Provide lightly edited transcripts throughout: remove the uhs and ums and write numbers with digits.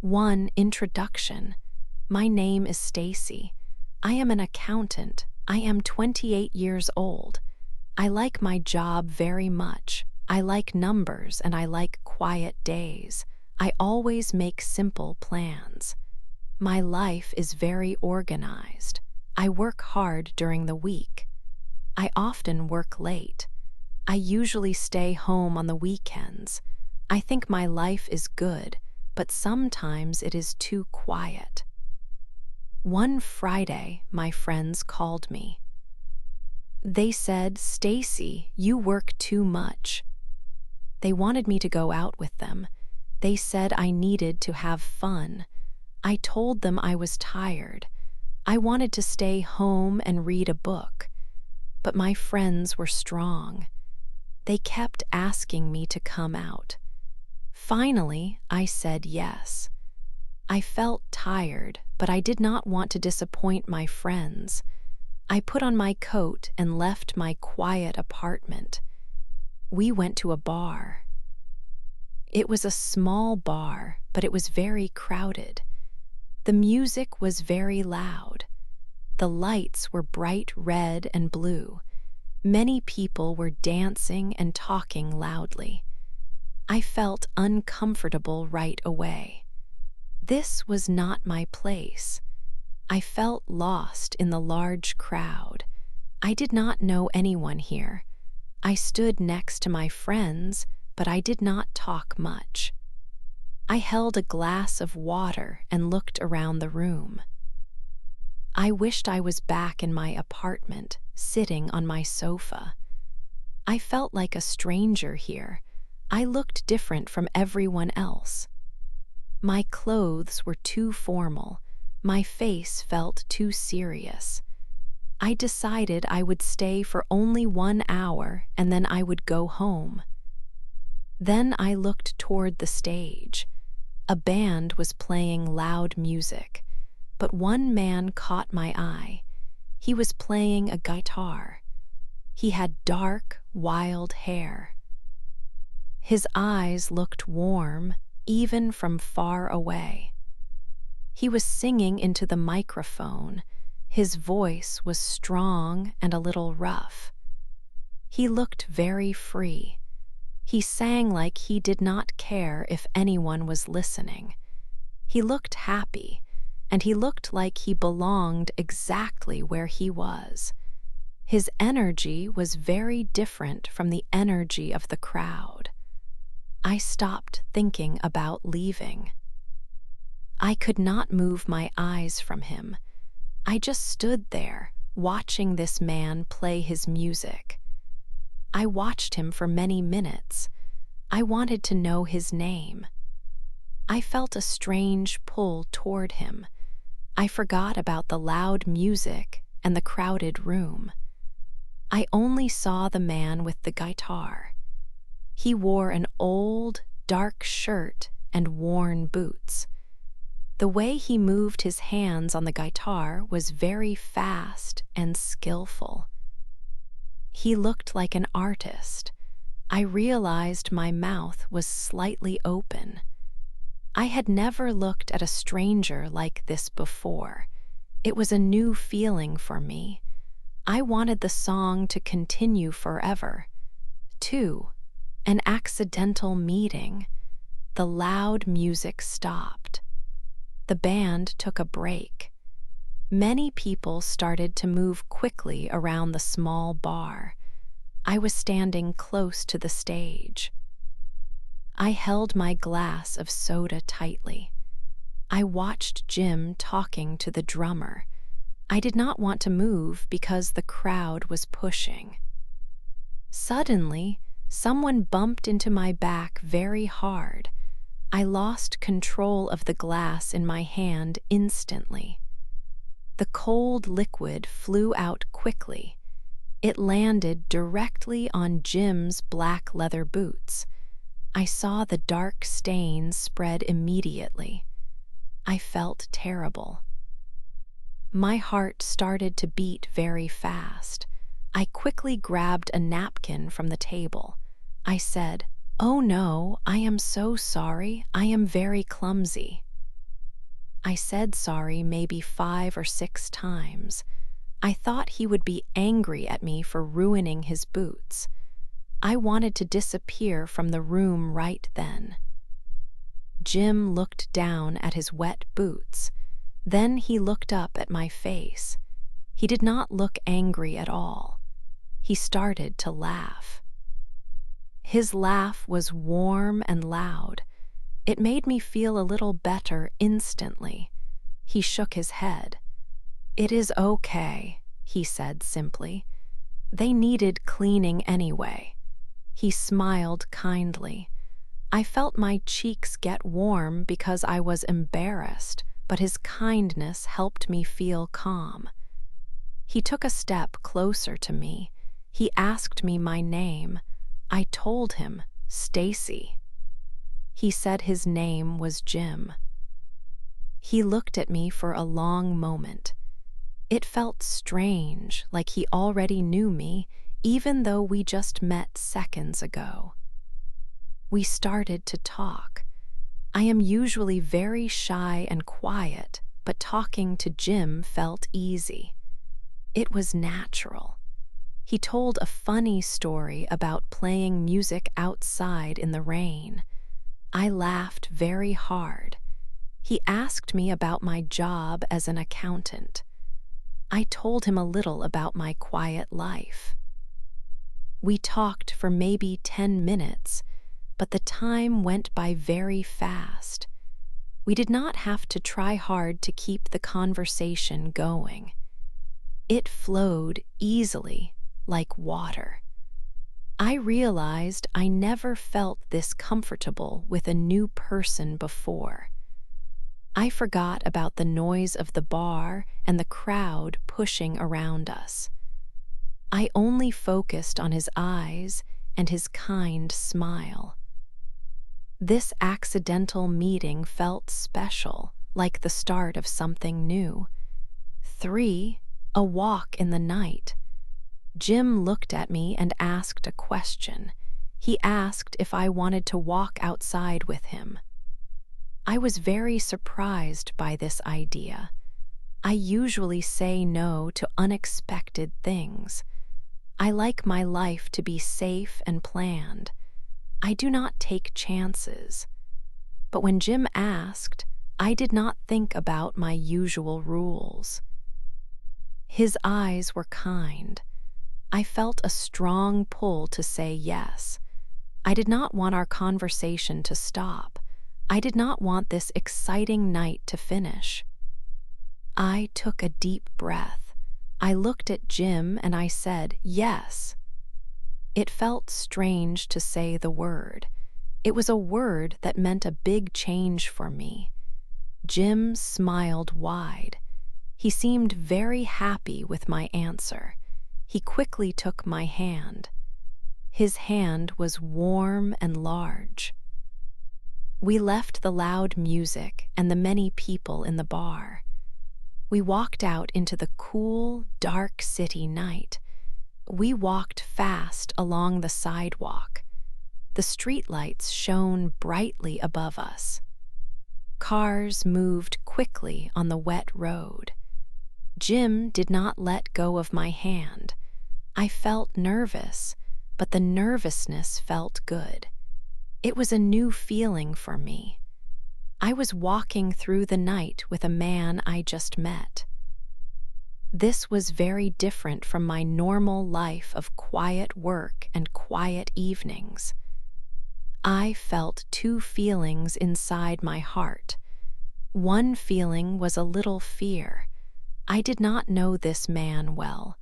Introduction. My name is Stacy. I am an accountant. I am 28 years old. I like my job very much. I like numbers and I like quiet days. I always make simple plans. My life is very organized. I work hard during the week. I often work late. I usually stay home on the weekends. I think my life is good, but sometimes it is too quiet. One Friday, my friends called me. They said, "Stacy, you work too much." They wanted me to go out with them. They said I needed to have fun. I told them I was tired. I wanted to stay home and read a book. But my friends were strong. They kept asking me to come out. Finally, I said yes. I felt tired, but I did not want to disappoint my friends. I put on my coat and left my quiet apartment. We went to a bar. It was a small bar, but it was very crowded. The music was very loud. The lights were bright red and blue. Many people were dancing and talking loudly. I felt uncomfortable right away. This was not my place. I felt lost in the large crowd. I did not know anyone here. I stood next to my friends, but I did not talk much. I held a glass of water and looked around the room. I wished I was back in my apartment, sitting on my sofa. I felt like a stranger here. I looked different from everyone else. My clothes were too formal. My face felt too serious. I decided I would stay for only 1 hour and then I would go home. Then I looked toward the stage. A band was playing loud music, but one man caught my eye. He was playing a guitar. He had dark, wild hair. His eyes looked warm, even from far away. He was singing into the microphone. His voice was strong and a little rough. He looked very free. He sang like he did not care if anyone was listening. He looked happy, and he looked like he belonged exactly where he was. His energy was very different from the energy of the crowd. I stopped thinking about leaving. I could not move my eyes from him. I just stood there, watching this man play his music. I watched him for many minutes. I wanted to know his name. I felt a strange pull toward him. I forgot about the loud music and the crowded room. I only saw the man with the guitar. He wore an old, dark shirt and worn boots. The way he moved his hands on the guitar was very fast and skillful. He looked like an artist. I realized my mouth was slightly open. I had never looked at a stranger like this before. It was a new feeling for me. I wanted the song to continue forever. 2. An accidental meeting. The loud music stopped. The band took a break. Many people started to move quickly around the small bar. I was standing close to the stage. I held my glass of soda tightly. I watched Jim talking to the drummer. I did not want to move because the crowd was pushing. Suddenly, someone bumped into my back very hard. I lost control of the glass in my hand instantly. The cold liquid flew out quickly. It landed directly on Jim's black leather boots. I saw the dark stains spread immediately. I felt terrible. My heart started to beat very fast. I quickly grabbed a napkin from the table. I said, "Oh no, I am so sorry. I am very clumsy." I said sorry maybe 5 or 6 times. I thought he would be angry at me for ruining his boots. I wanted to disappear from the room right then. Jim looked down at his wet boots. Then he looked up at my face. He did not look angry at all. He started to laugh. His laugh was warm and loud. It made me feel a little better instantly. He shook his head. "It is okay," he said simply. "They needed cleaning anyway." He smiled kindly. I felt my cheeks get warm because I was embarrassed, but his kindness helped me feel calm. He took a step closer to me. He asked me my name. I told him, "Stacy." He said his name was Jim. He looked at me for a long moment. It felt strange, like he already knew me, even though we just met seconds ago. We started to talk. I am usually very shy and quiet, but talking to Jim felt easy. It was natural. He told a funny story about playing music outside in the rain. I laughed very hard. He asked me about my job as an accountant. I told him a little about my quiet life. We talked for maybe 10 minutes, but the time went by very fast. We did not have to try hard to keep the conversation going. It flowed easily, like water. I realized I never felt this comfortable with a new person before. I forgot about the noise of the bar and the crowd pushing around us. I only focused on his eyes and his kind smile. This accidental meeting felt special, like the start of something new. 3. A walk in the night. Jim looked at me and asked a question. He asked if I wanted to walk outside with him. I was very surprised by this idea. I usually say no to unexpected things. I like my life to be safe and planned. I do not take chances. But when Jim asked, I did not think about my usual rules. His eyes were kind. I felt a strong pull to say yes. I did not want our conversation to stop. I did not want this exciting night to finish. I took a deep breath. I looked at Jim and I said, "Yes." It felt strange to say the word. It was a word that meant a big change for me. Jim smiled wide. He seemed very happy with my answer. He quickly took my hand. His hand was warm and large. We left the loud music and the many people in the bar. We walked out into the cool, dark city night. We walked fast along the sidewalk. The streetlights shone brightly above us. Cars moved quickly on the wet road. Jim did not let go of my hand. I felt nervous, but the nervousness felt good. It was a new feeling for me. I was walking through the night with a man I just met. This was very different from my normal life of quiet work and quiet evenings. I felt two feelings inside my heart. One feeling was a little fear. I did not know this man well.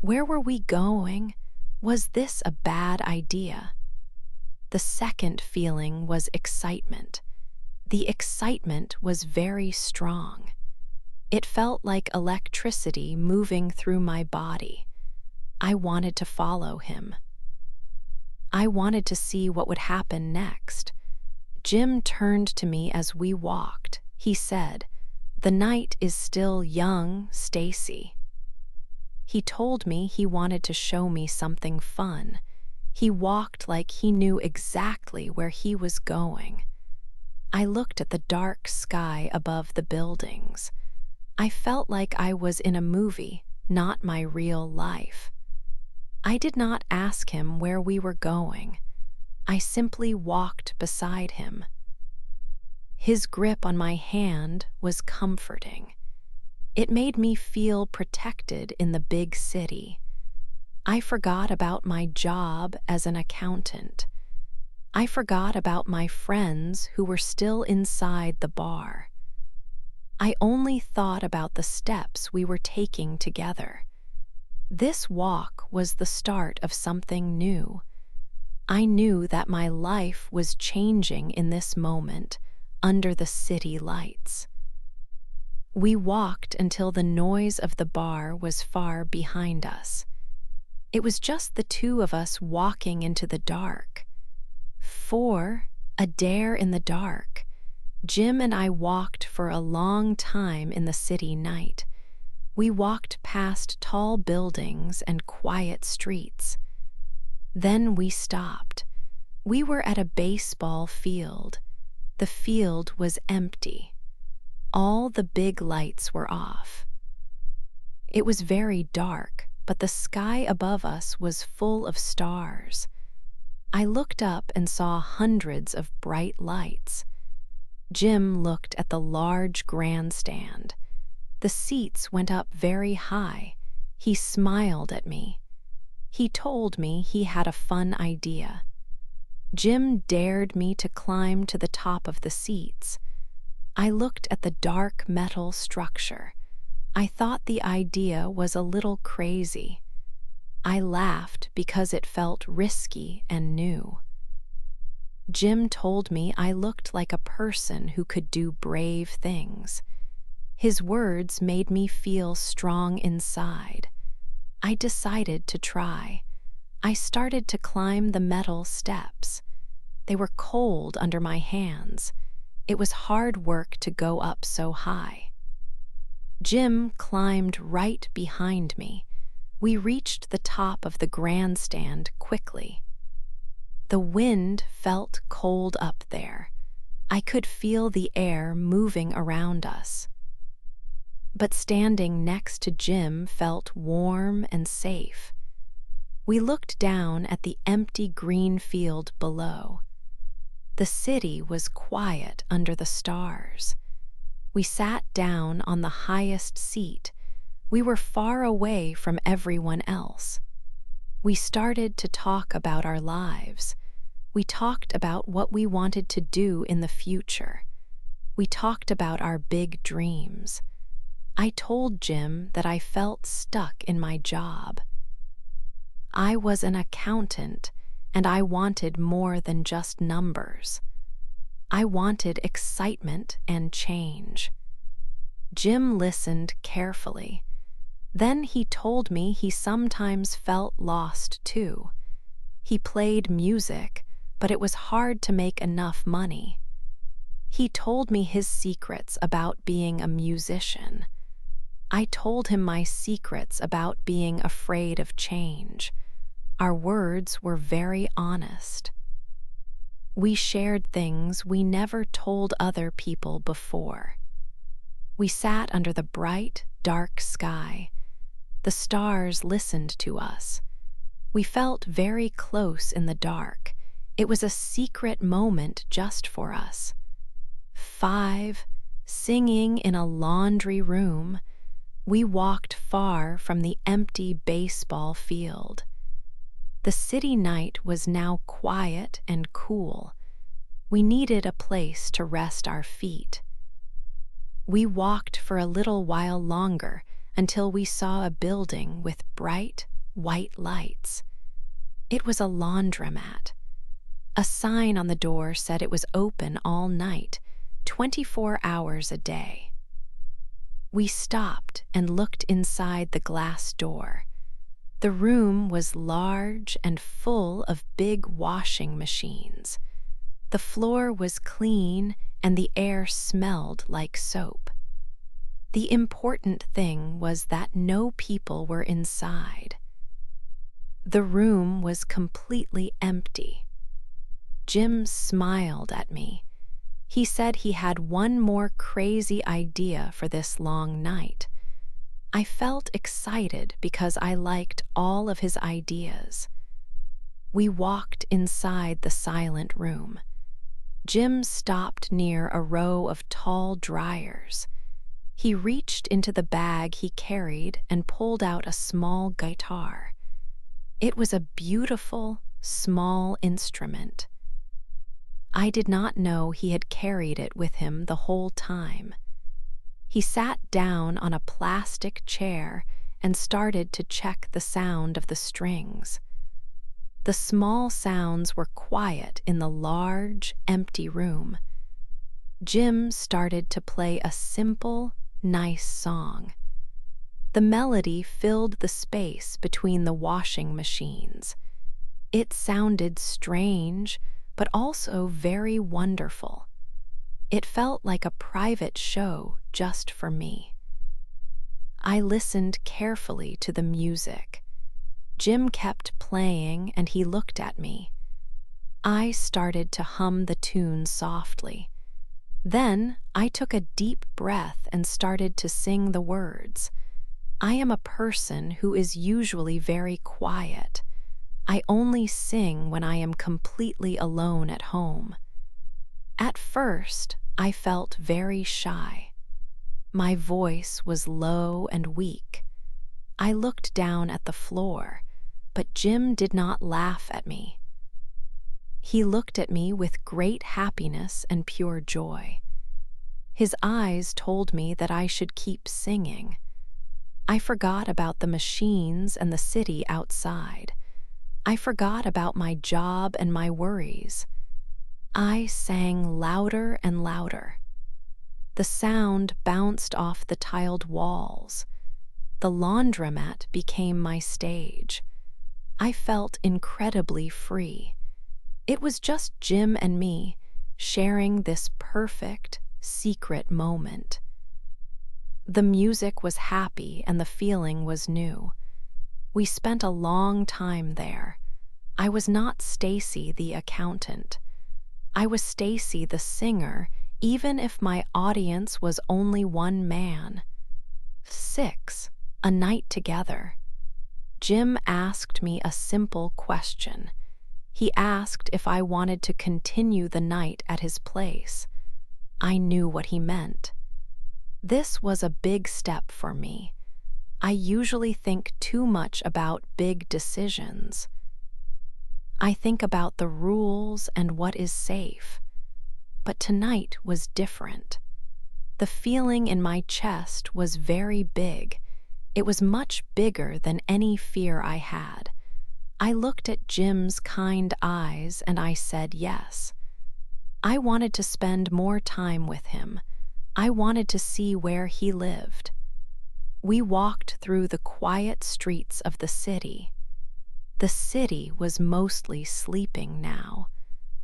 Where were we going? Was this a bad idea? The second feeling was excitement. The excitement was very strong. It felt like electricity moving through my body. I wanted to follow him. I wanted to see what would happen next. Jim turned to me as we walked. He said, "The night is still young, Stacy." He told me he wanted to show me something fun. He walked like he knew exactly where he was going. I looked at the dark sky above the buildings. I felt like I was in a movie, not my real life. I did not ask him where we were going. I simply walked beside him. His grip on my hand was comforting. It made me feel protected in the big city. I forgot about my job as an accountant. I forgot about my friends who were still inside the bar. I only thought about the steps we were taking together. This walk was the start of something new. I knew that my life was changing in this moment under the city lights. We walked until the noise of the bar was far behind us. It was just the two of us walking into the dark. A dare in the dark. Jim and I walked for a long time in the city night. We walked past tall buildings and quiet streets. Then we stopped. We were at a baseball field. The field was empty. All the big lights were off. It was very dark, but the sky above us was full of stars. I looked up and saw hundreds of bright lights. Jim looked at the large grandstand. The seats went up very high. He smiled at me. He told me he had a fun idea. Jim dared me to climb to the top of the seats. I looked at the dark metal structure. I thought the idea was a little crazy. I laughed because it felt risky and new. Jim told me I looked like a person who could do brave things. His words made me feel strong inside. I decided to try. I started to climb the metal steps. They were cold under my hands. It was hard work to go up so high. Jim climbed right behind me. We reached the top of the grandstand quickly. The wind felt cold up there. I could feel the air moving around us. But standing next to Jim felt warm and safe. We looked down at the empty green field below. The city was quiet under the stars. We sat down on the highest seat. We were far away from everyone else. We started to talk about our lives. We talked about what we wanted to do in the future. We talked about our big dreams. I told Jim that I felt stuck in my job. I was an accountant, and I wanted more than just numbers. I wanted excitement and change. Jim listened carefully. Then he told me he sometimes felt lost too. He played music, but it was hard to make enough money. He told me his secrets about being a musician. I told him my secrets about being afraid of change. Our words were very honest. We shared things we never told other people before. We sat under the bright, dark sky. The stars listened to us. We felt very close in the dark. It was a secret moment just for us. 5, singing in a laundry room. We walked far from the empty baseball field. The city night was now quiet and cool. We needed a place to rest our feet. We walked for a little while longer until we saw a building with bright, white lights. It was a laundromat. A sign on the door said it was open all night, 24 hours a day. We stopped and looked inside the glass door. The room was large and full of big washing machines. The floor was clean and the air smelled like soap. The important thing was that no people were inside. The room was completely empty. Jim smiled at me. He said he had one more crazy idea for this long night. I felt excited because I liked all of his ideas. We walked inside the silent room. Jim stopped near a row of tall dryers. He reached into the bag he carried and pulled out a small guitar. It was a beautiful, small instrument. I did not know he had carried it with him the whole time. He sat down on a plastic chair and started to check the sound of the strings. The small sounds were quiet in the large, empty room. Jim started to play a simple, nice song. The melody filled the space between the washing machines. It sounded strange, but also very wonderful. It felt like a private show just for me. I listened carefully to the music. Jim kept playing and he looked at me. I started to hum the tune softly. Then I took a deep breath and started to sing the words. I am a person who is usually very quiet. I only sing when I am completely alone at home. At first, I felt very shy. My voice was low and weak. I looked down at the floor, but Jim did not laugh at me. He looked at me with great happiness and pure joy. His eyes told me that I should keep singing. I forgot about the machines and the city outside. I forgot about my job and my worries. I sang louder and louder. The sound bounced off the tiled walls. The laundromat became my stage. I felt incredibly free. It was just Jim and me, sharing this perfect, secret moment. The music was happy and the feeling was new. We spent a long time there. I was not Stacy the accountant. I was Stacy the singer, even if my audience was only one man. 6. A night together. Jim asked me a simple question. He asked if I wanted to continue the night at his place. I knew what he meant. This was a big step for me. I usually think too much about big decisions. I think about the rules and what is safe. But tonight was different. The feeling in my chest was very big. It was much bigger than any fear I had. I looked at Jim's kind eyes and I said yes. I wanted to spend more time with him. I wanted to see where he lived. We walked through the quiet streets of the city. The city was mostly sleeping now.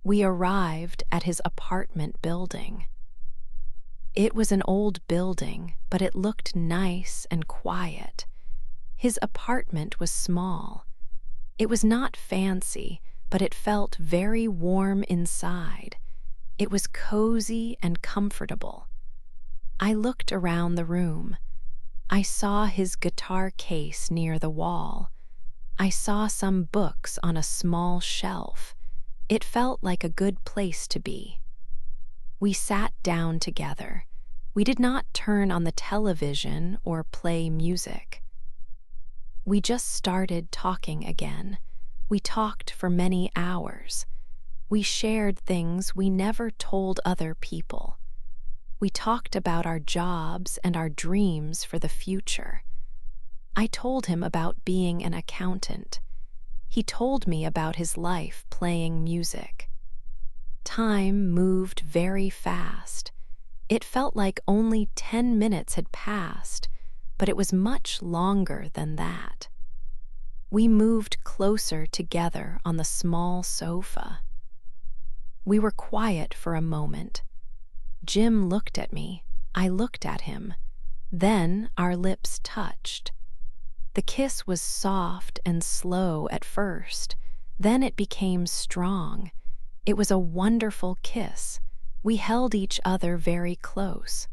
We arrived at his apartment building. It was an old building, but it looked nice and quiet. His apartment was small. It was not fancy, but it felt very warm inside. It was cozy and comfortable. I looked around the room. I saw his guitar case near the wall. I saw some books on a small shelf. It felt like a good place to be. We sat down together. We did not turn on the television or play music. We just started talking again. We talked for many hours. We shared things we never told other people. We talked about our jobs and our dreams for the future. I told him about being an accountant. He told me about his life playing music. Time moved very fast. It felt like only 10 minutes had passed, but it was much longer than that. We moved closer together on the small sofa. We were quiet for a moment. Jim looked at me. I looked at him. Then our lips touched. The kiss was soft and slow at first. Then it became strong. It was a wonderful kiss. We held each other very close.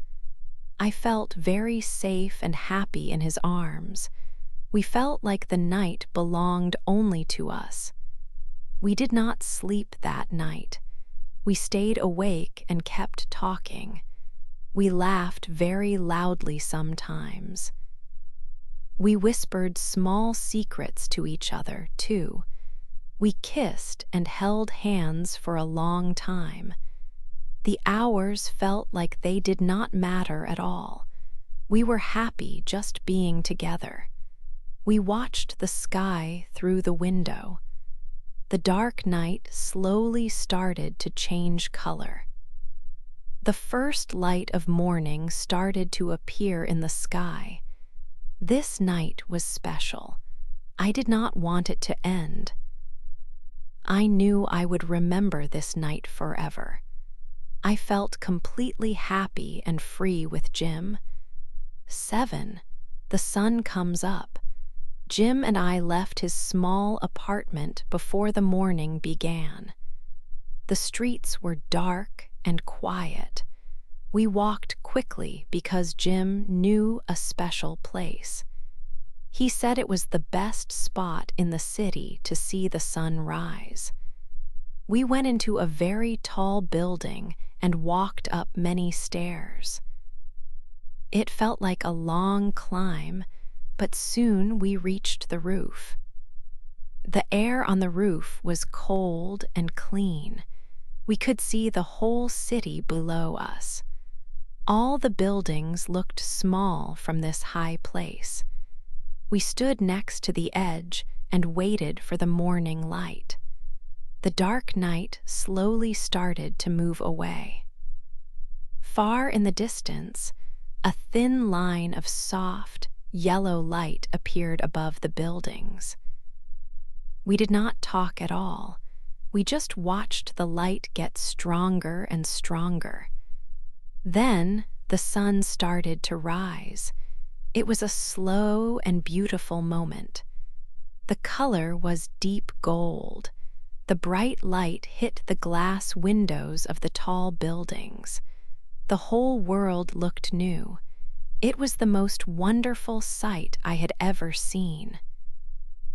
I felt very safe and happy in his arms. We felt like the night belonged only to us. We did not sleep that night. We stayed awake and kept talking. We laughed very loudly sometimes. We whispered small secrets to each other, too. We kissed and held hands for a long time. The hours felt like they did not matter at all. We were happy just being together. We watched the sky through the window. The dark night slowly started to change color. The first light of morning started to appear in the sky. This night was special. I did not want it to end. I knew I would remember this night forever. I felt completely happy and free with Jim. 7. The sun comes up. Jim and I left his small apartment before the morning began. The streets were dark and quiet. We walked quickly because Jim knew a special place. He said it was the best spot in the city to see the sun rise. We went into a very tall building and walked up many stairs. It felt like a long climb, but soon we reached the roof. The air on the roof was cold and clean. We could see the whole city below us. All the buildings looked small from this high place. We stood next to the edge and waited for the morning light. The dark night slowly started to move away. Far in the distance, a thin line of soft, yellow light appeared above the buildings. We did not talk at all. We just watched the light get stronger and stronger. Then the sun started to rise. It was a slow and beautiful moment. The color was deep gold. The bright light hit the glass windows of the tall buildings. The whole world looked new. It was the most wonderful sight I had ever seen.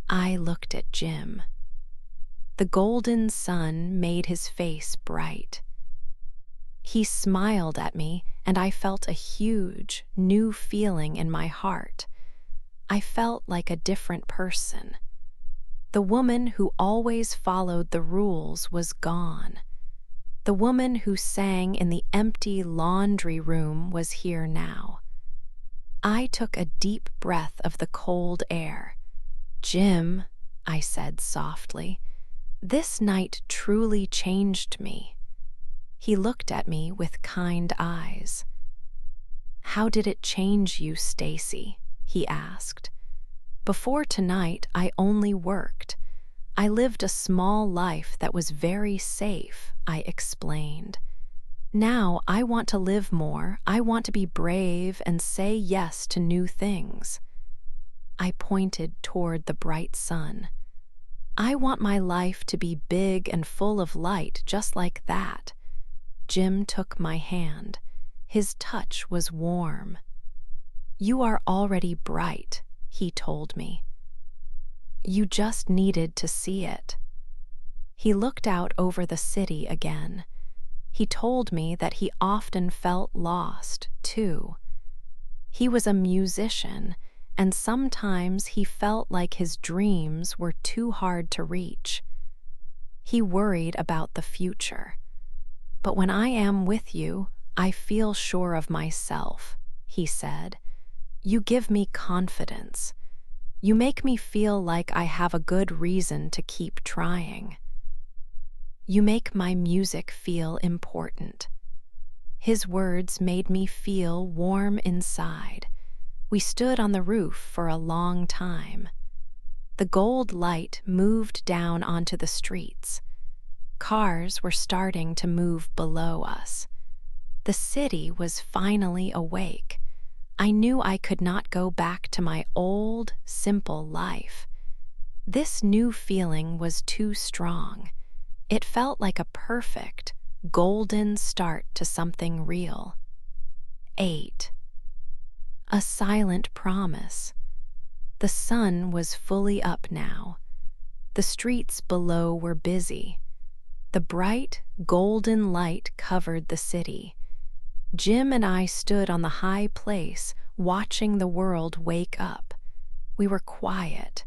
I looked at Jim. The golden sun made his face bright. He smiled at me, and I felt a huge, new feeling in my heart. I felt like a different person. The woman who always followed the rules was gone. The woman who sang in the empty laundry room was here now. I took a deep breath of the cold air. "Jim," I said softly, "this night truly changed me." He looked at me with kind eyes. "How did it change you, Stacy?" he asked. "Before tonight, I only worked. I lived a small life that was very safe," I explained. "Now I want to live more. I want to be brave and say yes to new things." I pointed toward the bright sun. "I want my life to be big and full of light just like that." Jim took my hand. His touch was warm. "You are already bright," he told me. "You just needed to see it." He looked out over the city again. He told me that he often felt lost, too. He was a musician, and sometimes he felt like his dreams were too hard to reach. He worried about the future. "But when I am with you, I feel sure of myself," he said. "You give me confidence. You make me feel like I have a good reason to keep trying. You make my music feel important." His words made me feel warm inside. We stood on the roof for a long time. The gold light moved down onto the streets. Cars were starting to move below us. The city was finally awake. I knew I could not go back to my old, simple life. This new feeling was too strong. It felt like a perfect, golden start to something real. 8. A silent promise. The sun was fully up now. The streets below were busy. The bright, golden light covered the city. Jim and I stood on the high place, watching the world wake up. We were quiet.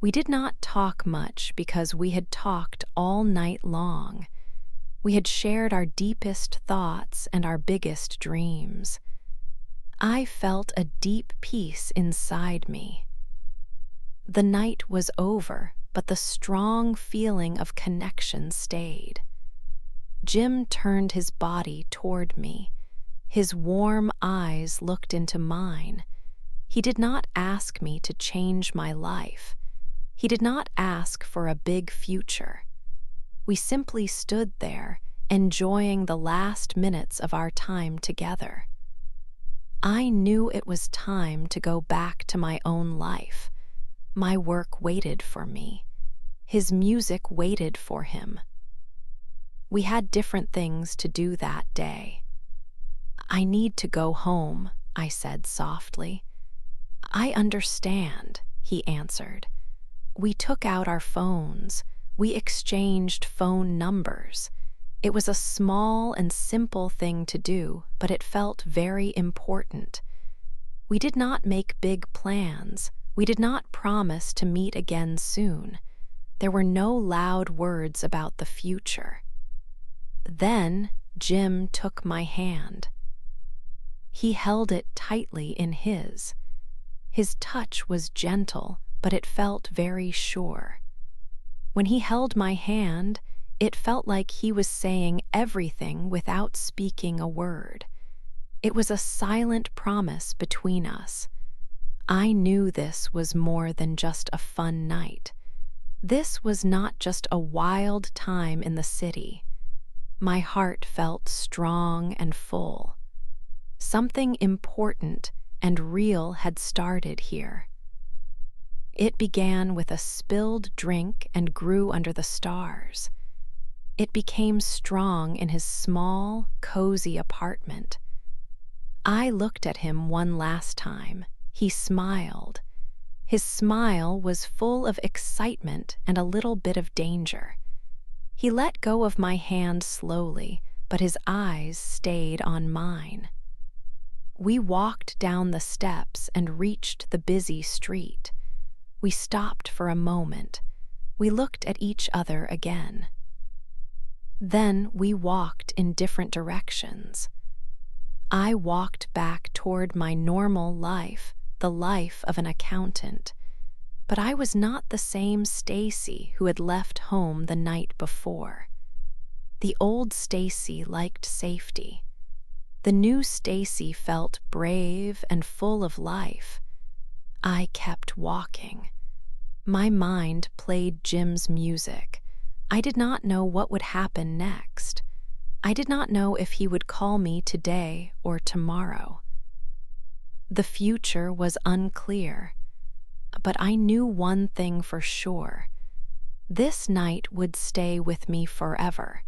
We did not talk much because we had talked all night long. We had shared our deepest thoughts and our biggest dreams. I felt a deep peace inside me. The night was over, but the strong feeling of connection stayed. Jim turned his body toward me. His warm eyes looked into mine. He did not ask me to change my life. He did not ask for a big future. We simply stood there, enjoying the last minutes of our time together. I knew it was time to go back to my own life. My work waited for me. His music waited for him. We had different things to do that day. "I need to go home," I said softly. "I understand," he answered. We took out our phones. We exchanged phone numbers. It was a small and simple thing to do, but it felt very important. We did not make big plans. We did not promise to meet again soon. There were no loud words about the future. Then Jim took my hand. He held it tightly in his. His touch was gentle, but it felt very sure. When he held my hand, it felt like he was saying everything without speaking a word. It was a silent promise between us. I knew this was more than just a fun night. This was not just a wild time in the city. My heart felt strong and full. Something important and real had started here. It began with a spilled drink and grew under the stars. It became strong in his small, cozy apartment. I looked at him one last time. He smiled. His smile was full of excitement and a little bit of danger. He let go of my hand slowly, but his eyes stayed on mine. We walked down the steps and reached the busy street. We stopped for a moment. We looked at each other again. Then we walked in different directions. I walked back toward my normal life, the life of an accountant. But I was not the same Stacy who had left home the night before. The old Stacy liked safety. The new Stacy felt brave and full of life. I kept walking. My mind played Jim's music. I did not know what would happen next. I did not know if he would call me today or tomorrow. The future was unclear, but I knew one thing for sure. This night would stay with me forever.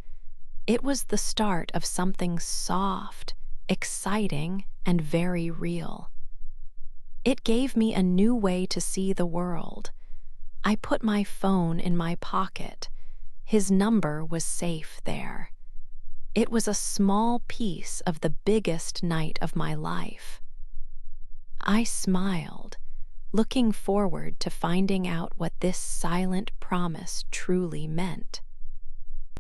It was the start of something soft, exciting, and very real. It gave me a new way to see the world. I put my phone in my pocket. His number was safe there. It was a small piece of the biggest night of my life. I smiled, looking forward to finding out what this silent promise truly meant.